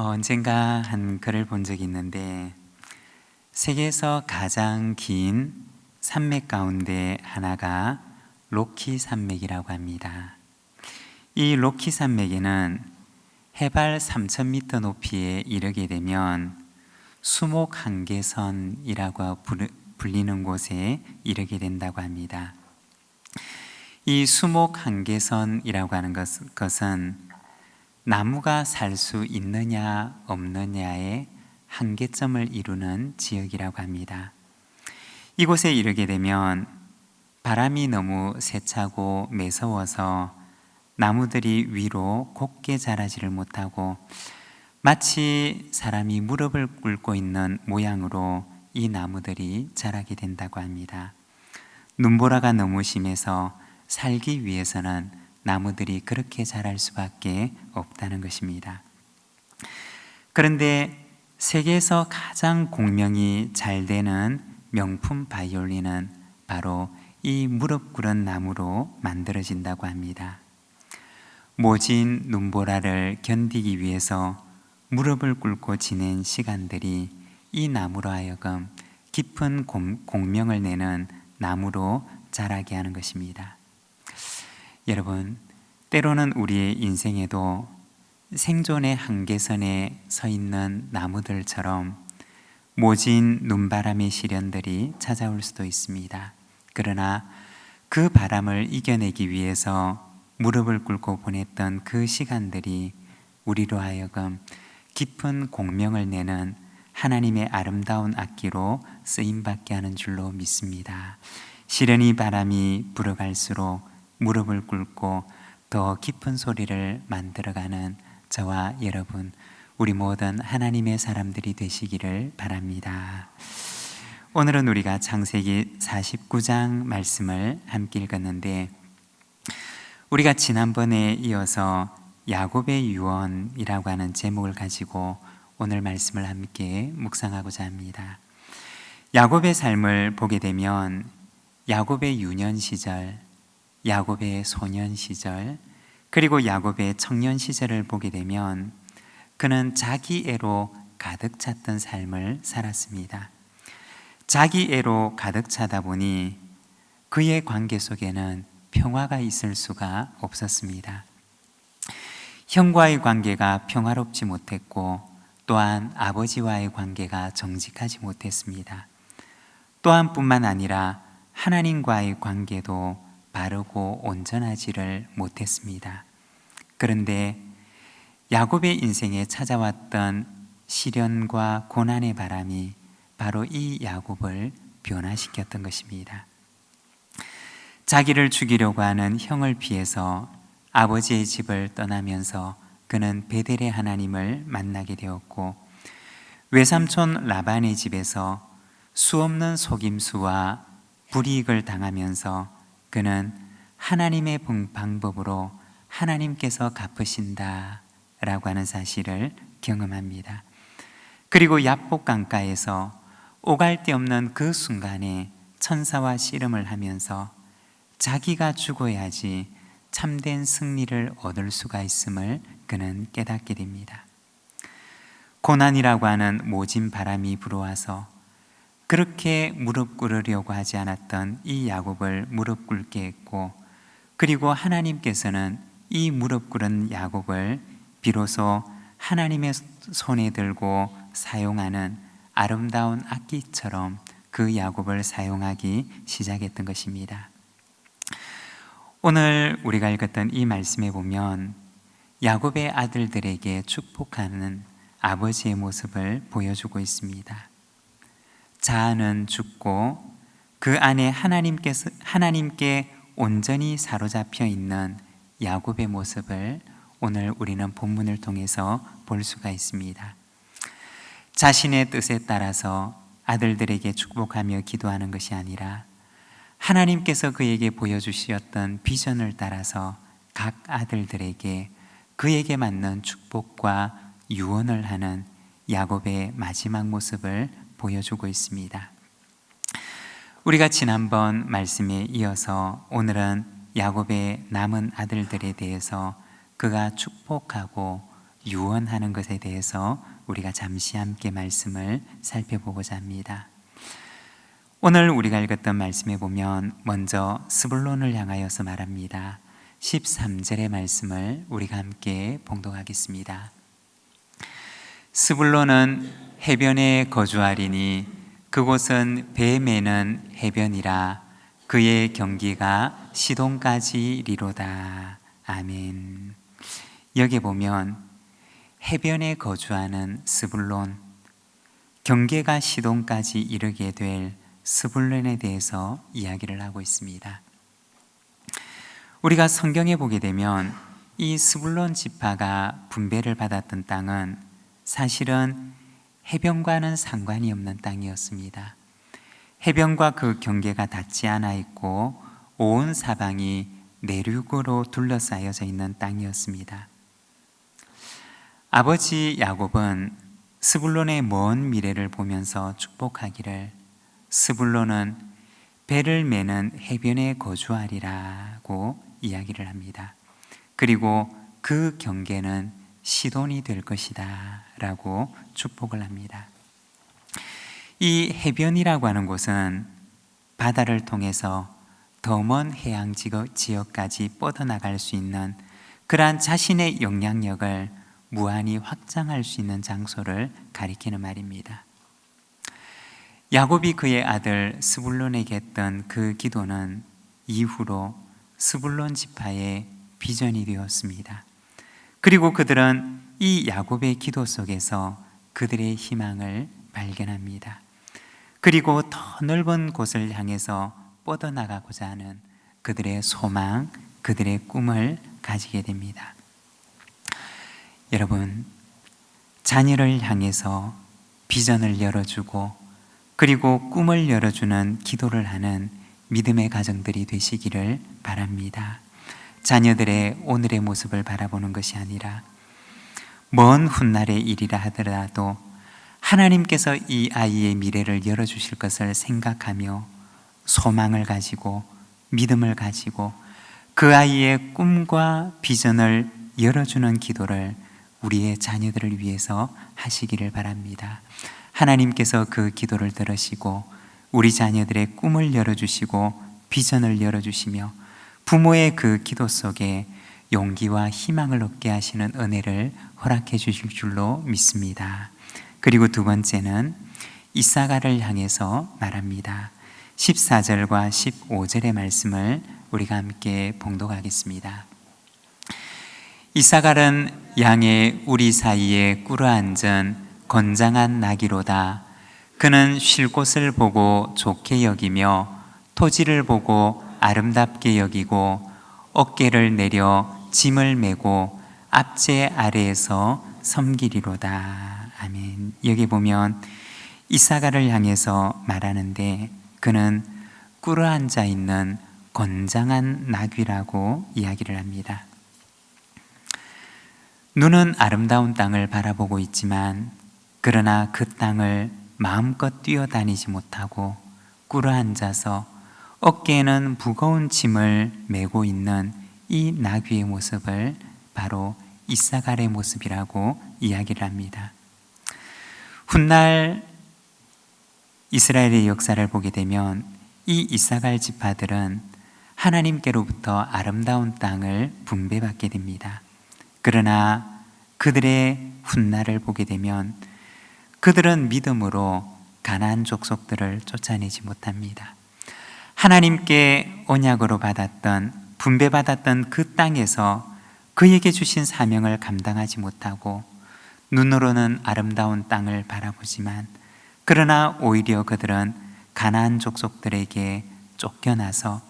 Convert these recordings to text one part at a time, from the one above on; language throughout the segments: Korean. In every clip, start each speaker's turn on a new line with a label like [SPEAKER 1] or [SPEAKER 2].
[SPEAKER 1] 언젠가 한 글을 본 적이 있는데 세계에서 가장 긴 산맥 가운데 하나가 로키 산맥이라고 합니다. 이 로키 산맥에는 해발 3,000m 높이에 이르게 되면 수목 한계선이라고 불리는 곳에 이르게 된다고 합니다. 이 수목 한계선이라고 하는 것은 나무가 살 수 있느냐 없느냐의 한계점을 이루는 지역이라고 합니다. 이곳에 이르게 되면 바람이 너무 세차고 매서워서 나무들이 위로 곱게 자라지를 못하고 마치 사람이 무릎을 꿇고 있는 모양으로 이 나무들이 자라게 된다고 합니다. 눈보라가 너무 심해서 살기 위해서는 나무들이 그렇게 자랄 수밖에 없다는 것입니다. 그런데 세계에서 가장 공명이 잘 되는 명품 바이올린은 바로 이 무릎 꿇은 나무로 만들어진다고 합니다. 모진 눈보라를 견디기 위해서 무릎을 꿇고 지낸 시간들이 이 나무로 하여금 깊은 공명을 내는 나무로 자라게 하는 것입니다. 여러분, 때로는 우리의 인생에도 생존의 한계선에 서 있는 나무들처럼 모진 눈바람의 시련들이 찾아올 수도 있습니다. 그러나 그 바람을 이겨내기 위해서 무릎을 꿇고 보냈던 그 시간들이 우리로 하여금 깊은 공명을 내는 하나님의 아름다운 악기로 쓰임받게 하는 줄로 믿습니다. 시련의 바람이 불어갈수록 무릎을 꿇고 더 깊은 소리를 만들어가는 저와 여러분, 우리 모든 하나님의 사람들이 되시기를 바랍니다. 오늘은 우리가 창세기 49장 말씀을 함께 읽었는데, 우리가 지난번에 이어서 야곱의 유언이라고 하는 제목을 가지고 오늘 말씀을 함께 묵상하고자 합니다. 야곱의 삶을 보게 되면 야곱의 유년 시절, 야곱의 소년 시절, 그리고 야곱의 청년 시절을 보게 되면 그는 자기애로 가득 찼던 삶을 살았습니다. 자기애로 가득 차다 보니 그의 관계 속에는 평화가 있을 수가 없었습니다. 형과의 관계가 평화롭지 못했고, 또한 아버지와의 관계가 정직하지 못했습니다. 또한 뿐만 아니라 하나님과의 관계도 바르고 온전하지를 못했습니다. 그런데 야곱의 인생에 찾아왔던 시련과 고난의 바람이 바로 이 야곱을 변화시켰던 것입니다. 자기를 죽이려고 하는 형을 피해서 아버지의 집을 떠나면서 그는 베델의 하나님을 만나게 되었고, 외삼촌 라반의 집에서 수없는 속임수와 불이익을 당하면서 그는 하나님의 방법으로 하나님께서 갚으신다 라고 하는 사실을 경험합니다. 그리고 야복 강가에서 오갈 데 없는 그 순간에 천사와 씨름을 하면서 자기가 죽어야지 참된 승리를 얻을 수가 있음을 그는 깨닫게 됩니다. 고난이라고 하는 모진 바람이 불어와서 그렇게 무릎 꿇으려고 하지 않았던 이 야곱을 무릎 꿇게 했고, 그리고 하나님께서는 이 무릎 꿇은 야곱을 비로소 하나님의 손에 들고 사용하는 아름다운 악기처럼 그 야곱을 사용하기 시작했던 것입니다. 오늘 우리가 읽었던 이 말씀에 보면 야곱의 아들들에게 축복하는 아버지의 모습을 보여주고 있습니다. 자아는 죽고 그 안에 하나님께 온전히 사로잡혀 있는 야곱의 모습을 오늘 우리는 본문을 통해서 볼 수가 있습니다. 자신의 뜻에 따라서 아들들에게 축복하며 기도하는 것이 아니라 하나님께서 그에게 보여주셨던 비전을 따라서 각 아들들에게 그에게 맞는 축복과 유언을 하는 야곱의 마지막 모습을 보여주고 있습니다. 우리가 지난번 말씀에 이어서 오늘은 야곱의 남은 아들들에 대해서 그가 축복하고 유언하는 것에 대해서 우리가 잠시 함께 말씀을 살펴보고자 합니다. 오늘 우리가 읽었던 말씀에 보면 먼저 스불론을 향하여서 말합니다. 13절의 말씀을 우리가 함께 봉독하겠습니다. 스불론은 해변에 거주하리니 그곳은 배 매는 해변이라 그의 경기가 시돈까지 이리로다. 아멘. 여기 보면 해변에 거주하는 스불론, 경계가 시돈까지 이르게 될 스불론에 대해서 이야기를 하고 있습니다. 우리가 성경에 보게 되면 이 스불론 지파가 분배를 받았던 땅은 사실은 해변과는 상관이 없는 땅이었습니다. 해변과 그 경계가 닿지 않아 있고 온 사방이 내륙으로 둘러싸여져 있는 땅이었습니다. 아버지 야곱은 스불론의 먼 미래를 보면서 축복하기를 스불론은 배를 매는 해변에 거주하리라고 이야기를 합니다. 그리고 그 경계는 시돈이 될 것이다 라고 축복을 합니다. 이 해변이라고 하는 곳은 바다를 통해서 더 먼 해양 지역까지 뻗어나갈 수 있는 그러한 자신의 영향력을 무한히 확장할 수 있는 장소를 가리키는 말입니다. 야곱이 그의 아들 스불론에게 했던 그 기도는 이후로 스불론 지파의 비전이 되었습니다. 그리고 그들은 이 야곱의 기도 속에서 그들의 희망을 발견합니다. 그리고 더 넓은 곳을 향해서 뻗어나가고자 하는 그들의 소망, 그들의 꿈을 가지게 됩니다. 여러분, 자녀를 향해서 비전을 열어주고 그리고 꿈을 열어주는 기도를 하는 믿음의 가정들이 되시기를 바랍니다. 자녀들의 오늘의 모습을 바라보는 것이 아니라 먼 훗날의 일이라 하더라도 하나님께서 이 아이의 미래를 열어주실 것을 생각하며 소망을 가지고 믿음을 가지고 그 아이의 꿈과 비전을 열어주는 기도를 우리의 자녀들을 위해서 하시기를 바랍니다. 하나님께서 그 기도를 들으시고 우리 자녀들의 꿈을 열어주시고 비전을 열어주시며 부모의 그 기도 속에 용기와 희망을 얻게 하시는 은혜를 허락해 주실 줄로 믿습니다. 그리고 두 번째는 이사가를 향해서 말합니다. 14절과 15절의 말씀을 우리가 함께 봉독하겠습니다. 이사갈은 양의 우리 사이에 꿇어앉은 건장한 나귀로다. 그는 쉴 곳을 보고 좋게 여기며 토지를 보고 아름답게 여기고 어깨를 내려 짐을 메고 앞제 아래에서 섬기리로다. 아멘. 여기 보면 이사갈을 향해서 말하는데 그는 꿇어앉아 있는 건장한 나귀라고 이야기를 합니다. 눈은 아름다운 땅을 바라보고 있지만 그러나 그 땅을 마음껏 뛰어다니지 못하고 꿇어앉아서 어깨에는 무거운 짐을 메고 있는 이 나귀의 모습을 바로 이사갈의 모습이라고 이야기를 합니다. 훗날 이스라엘의 역사를 보게 되면 이 이사갈 지파들은 하나님께로부터 아름다운 땅을 분배받게 됩니다. 그러나 그들의 훗날을 보게 되면 그들은 믿음으로 가나안 족속들을 쫓아내지 못합니다. 하나님께 언약으로 받았던 분배받았던 그 땅에서 그에게 주신 사명을 감당하지 못하고 눈으로는 아름다운 땅을 바라보지만 그러나 오히려 그들은 가나안 족속들에게 쫓겨나서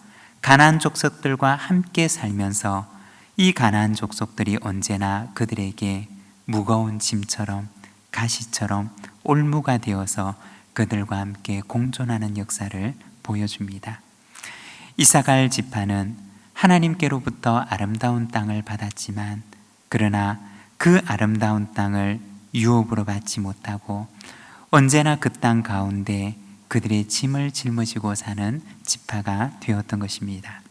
[SPEAKER 1] 가나안 족속들과 함께 살면서 이 가나안 족속들이 언제나 그들에게 무거운 짐처럼 가시처럼 올무가 되어서 그들과 함께 공존하는 역사를 보여줍니다. 이사갈 지파는 하나님께로부터 아름다운 땅을 받았지만 그러나 그 아름다운 땅을 유업으로 받지 못하고 언제나 그 땅 가운데 그들의 짐을 짊어지고 사는 지파가 되었던 것입니다.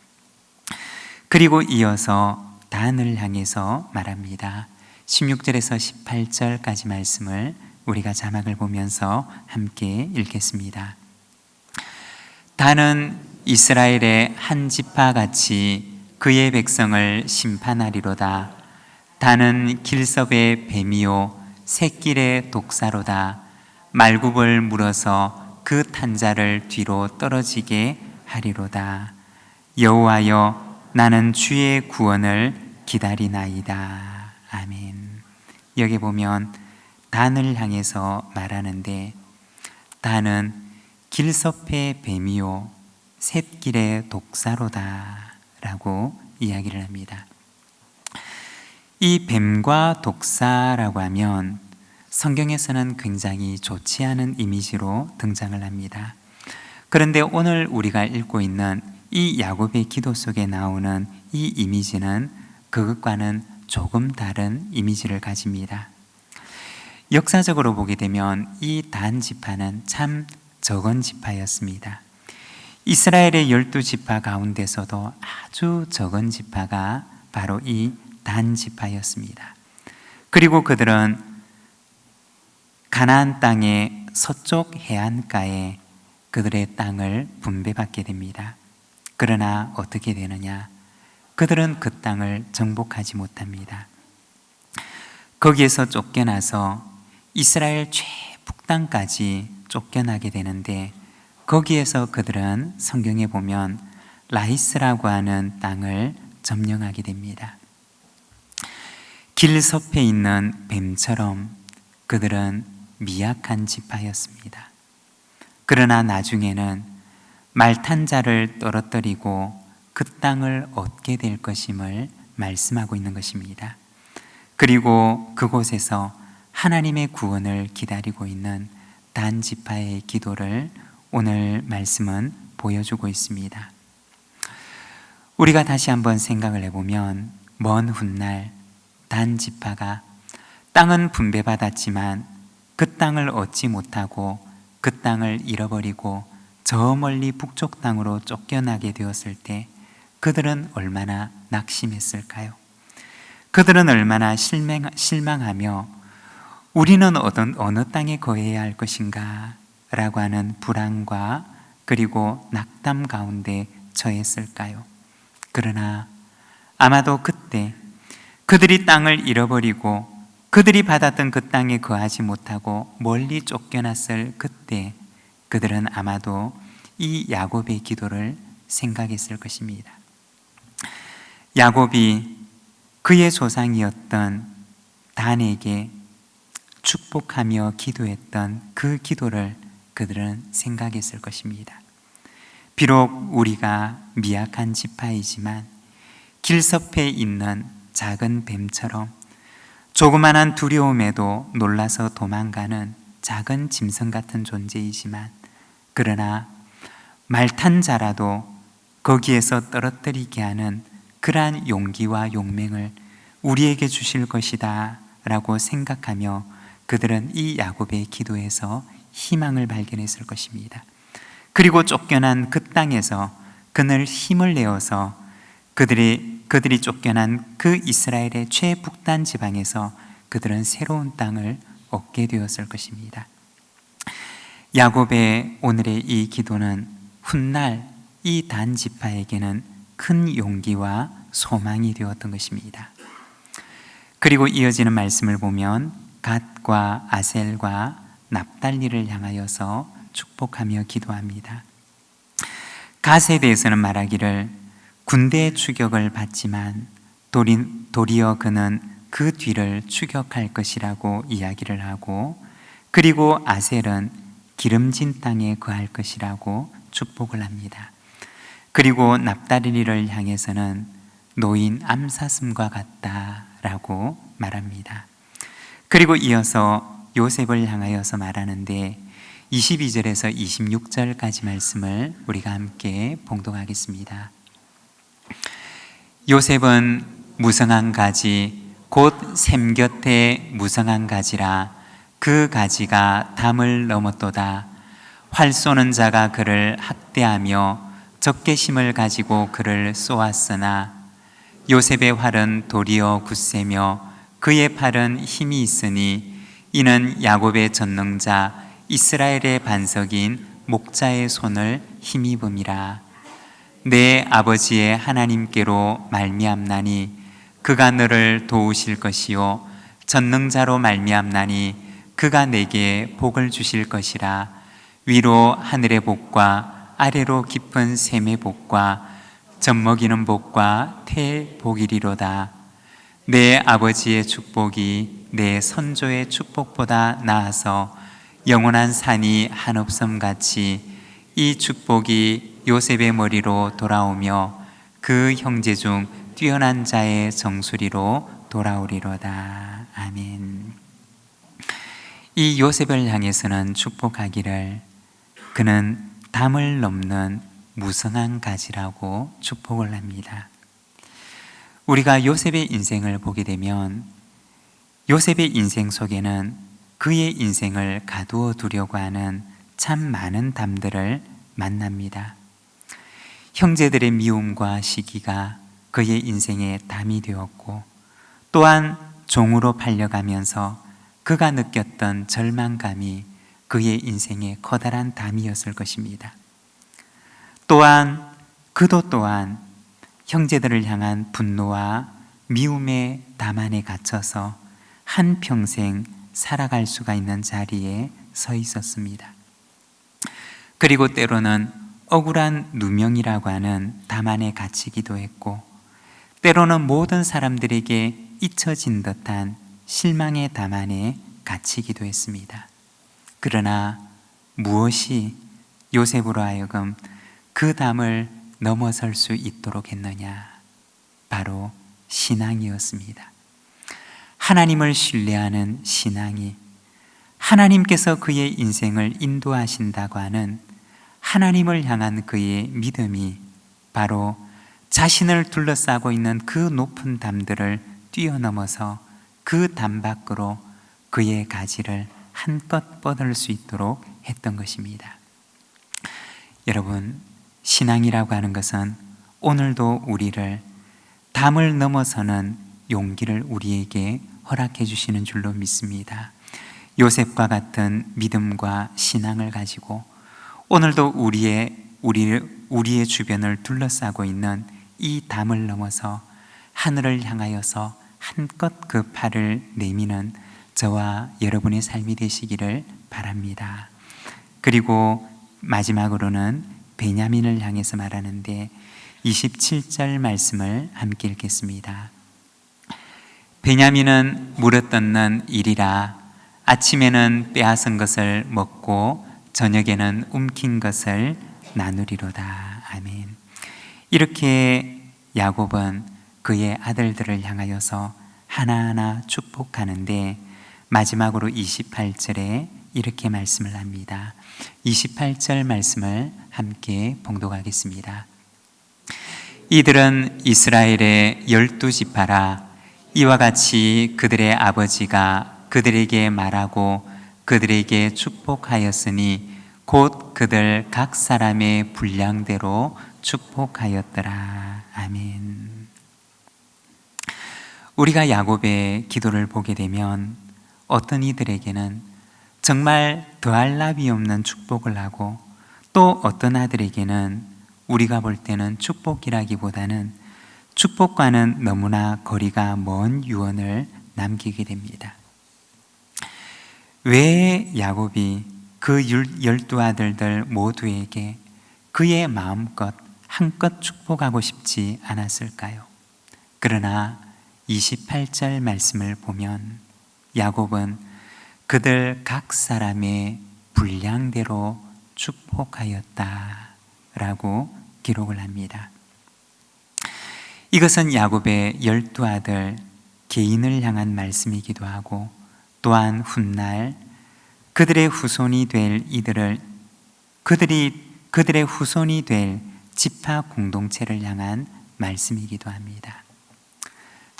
[SPEAKER 1] 그리고 이어서 단을 향해서 말합니다. 16절에서 18절까지 말씀을 우리가 자막을 보면서 함께 읽겠습니다. 단은 이스라엘의 한 지파같이 그의 백성을 심판하리로다. 단은 길섭의 뱀이요 샛길의 독사로다. 말굽을 물어서 그 탄자를 뒤로 떨어지게 하리로다. 여호와여, 나는 주의 구원을 기다리나이다. 아멘. 여기 보면 단을 향해서 말하는데, 단은 길섭의 뱀이요 샛길의 독사로다 라고 이야기를 합니다. 이 뱀과 독사라고 하면 성경에서는 굉장히 좋지 않은 이미지로 등장을 합니다. 그런데 오늘 우리가 읽고 있는 이 야곱의 기도 속에 나오는 이 이미지는 그것과는 조금 다른 이미지를 가집니다. 역사적으로 보게 되면 이 단 지파는 참 적은 지파였습니다. 이스라엘의 12지파 가운데서도 아주 적은 지파가 바로 이 단 지파였습니다. 그리고 그들은 가나안 땅의 서쪽 해안가에 그들의 땅을 분배받게 됩니다. 그러나 어떻게 되느냐? 그들은 그 땅을 정복하지 못합니다. 거기에서 쫓겨나서 이스라엘 최북단까지 쫓겨나게 되는데, 거기에서 그들은 성경에 보면 라이스라고 하는 땅을 점령하게 됩니다. 길섭에 있는 뱀처럼 그들은 미약한 지파였습니다. 그러나 나중에는 말탄 자를 떨어뜨리고 그 땅을 얻게 될 것임을 말씀하고 있는 것입니다. 그리고 그곳에서 하나님의 구원을 기다리고 있는 단 지파의 기도를 오늘 말씀은 보여주고 있습니다. 우리가 다시 한번 생각을 해보면, 먼 훗날 단 지파가 땅은 분배받았지만 그 땅을 얻지 못하고 그 땅을 잃어버리고 저 멀리 북쪽 땅으로 쫓겨나게 되었을 때 그들은 얼마나 낙심했을까요? 그들은 얼마나 실망하며 우리는 어느 땅에 거해야 할 것인가 라고 하는 불안과 그리고 낙담 가운데 처했을까요? 그러나 아마도 그때 그들이 땅을 잃어버리고 그들이 받았던 그 땅에 거하지 못하고 멀리 쫓겨났을 그때 그들은 아마도 이 야곱의 기도를 생각했을 것입니다. 야곱이 그의 조상이었던 단에게 축복하며 기도했던 그 기도를 그들은 생각했을 것입니다. 비록 우리가 미약한 지파이지만 길섭에 있는 작은 뱀처럼 조그만한 두려움에도 놀라서 도망가는 작은 짐승 같은 존재이지만, 그러나 말탄 자라도 거기에서 떨어뜨리게 하는 그러한 용기와 용맹을 우리에게 주실 것이다 라고 생각하며 그들은 이 야곱의 기도에서 희망을 발견했을 것입니다. 그리고 쫓겨난 그 땅에서 그늘 힘을 내어서 그들이 쫓겨난 그 이스라엘의 최북단 지방에서 그들은 새로운 땅을 얻게 되었을 것입니다. 야곱의 오늘의 이 기도는 훗날 이 단 지파에게는 큰 용기와 소망이 되었던 것입니다. 그리고 이어지는 말씀을 보면 갓과 아셀과 납달리를 향하여서 축복하며 기도합니다. 갓에 대해서는 말하기를 군대의 추격을 받지만 도리어 그는 그 뒤를 추격할 것이라고 이야기를 하고, 그리고 아셀은 기름진 땅에 거할 것이라고 축복을 합니다. 그리고 납달리를 향해서는 노인 암사슴과 같다라고 말합니다. 그리고 이어서 요셉을 향하여서 말하는데 22절에서 26절까지 말씀을 우리가 함께 봉독하겠습니다. 요셉은 무성한 가지 곧 샘 곁에 무성한 가지라. 그 가지가 담을 넘었도다. 활 쏘는 자가 그를 학대하며 적개심을 가지고 그를 쏘았으나 요셉의 활은 도리어 굳세며 그의 팔은 힘이 있으니 이는 야곱의 전능자 이스라엘의 반석인 목자의 손을 힘입음이라. 내 아버지의 하나님께로 말미암나니 그가 너를 도우실 것이요 전능자로 말미암나니 그가 내게 복을 주실 것이라. 위로 하늘의 복과 아래로 깊은 샘의 복과 젖먹이는 복과 태의 복이리로다. 내 아버지의 축복이 내 선조의 축복보다 나아서 영원한 산이 한없음같이 이 축복이 요셉의 머리로 돌아오며 그 형제 중 뛰어난 자의 정수리로 돌아오리로다. 아멘. 이 요셉을 향해서는 축복하기를 그는 담을 넘는 무성한 가지라고 축복을 합니다. 우리가 요셉의 인생을 보게 되면 요셉의 인생 속에는 그의 인생을 가두어 두려고 하는 참 많은 담들을 만납니다. 형제들의 미움과 시기가 그의 인생의 담이 되었고, 또한 종으로 팔려가면서 그가 느꼈던 절망감이 그의 인생의 커다란 담이었을 것입니다. 또한 그도 또한 형제들을 향한 분노와 미움의 담 안에 갇혀서 한평생 살아갈 수가 있는 자리에 서 있었습니다. 그리고 때로는 억울한 누명이라고 하는 담 안에 갇히기도 했고, 때로는 모든 사람들에게 잊혀진 듯한 실망의 담 안에 갇히기도 했습니다. 그러나 무엇이 요셉으로 하여금 그 담을 넘어설 수 있도록 했느냐? 바로 신앙이었습니다. 하나님을 신뢰하는 신앙이, 하나님께서 그의 인생을 인도하신다고 하는 하나님을 향한 그의 믿음이 바로 자신을 둘러싸고 있는 그 높은 담들을 뛰어넘어서 그 담 밖으로 그의 가지를 한껏 뻗을 수 있도록 했던 것입니다. 여러분, 신앙이라고 하는 것은 오늘도 우리를 담을 넘어서는 용기를 우리에게 허락해 주시는 줄로 믿습니다. 요셉과 같은 믿음과 신앙을 가지고 오늘도 우리의 주변을 둘러싸고 있는 이 담을 넘어서 하늘을 향하여서 한껏 그 팔을 내미는 저와 여러분의 삶이 되시기를 바랍니다. 그리고 마지막으로는 베냐민을 향해서 말하는데 27절 말씀을 함께 읽겠습니다. 베냐민은 물어뜯는 일이라. 아침에는 빼앗은 것을 먹고 저녁에는 움킨 것을 나누리로다. 아멘. 이렇게 야곱은 그의 아들들을 향하여서 하나하나 축복하는데 마지막으로 28절에 이렇게 말씀을 합니다. 28절 말씀을 함께 봉독하겠습니다. 이들은 이스라엘의 12지파라. 이와 같이 그들의 아버지가 그들에게 말하고 그들에게 축복하였으니 곧 그들 각 사람의 분량대로 축복하였더라. 아멘. 우리가 야곱의 기도를 보게 되면 어떤 이들에게는 정말 더할 나위 없는 축복을 하고, 또 어떤 아들에게는 우리가 볼 때는 축복이라기보다는 축복과는 너무나 거리가 먼 유언을 남기게 됩니다. 왜 야곱이 그 12 아들들 모두에게 그의 마음껏 한껏 축복하고 싶지 않았을까요? 그러나 28절 말씀을 보면 야곱은 그들 각 사람의 분량대로 축복하였다라고 기록을 합니다. 이것은 야곱의 12 아들 개인을 향한 말씀이기도 하고, 또한 훗날 그들의 후손이 될 그들의 후손이 될 지파 공동체를 향한 말씀이기도 합니다.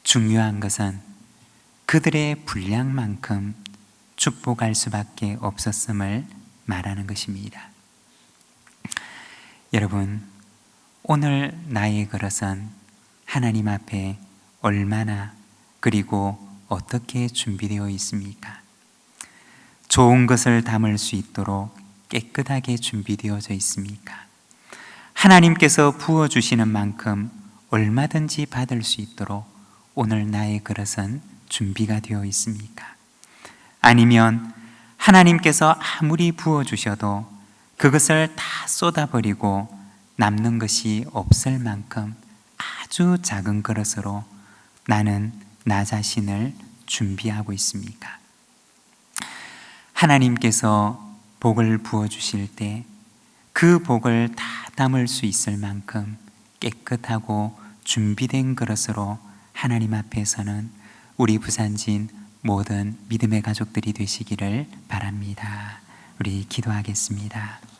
[SPEAKER 1] 중요한 것은 그들의 분량만큼 축복할 수밖에 없었음을 말하는 것입니다. 여러분, 오늘 나의 그릇은 하나님 앞에 얼마나 그리고 어떻게 준비되어 있습니까? 좋은 것을 담을 수 있도록 깨끗하게 준비되어져 있습니까? 하나님께서 부어주시는 만큼 얼마든지 받을 수 있도록 오늘 나의 그릇은 준비가 되어 있습니까? 아니면 하나님께서 아무리 부어주셔도 그것을 다 쏟아버리고 남는 것이 없을 만큼 아주 작은 그릇으로 나는 나 자신을 준비하고 있습니까? 하나님께서 복을 부어주실 때 그 복을 다 담을 수 있을 만큼 깨끗하고 준비된 그릇으로 하나님 앞에서는 우리 부산진 모든 믿음의 가족들이 되시기를 바랍니다. 우리 기도하겠습니다.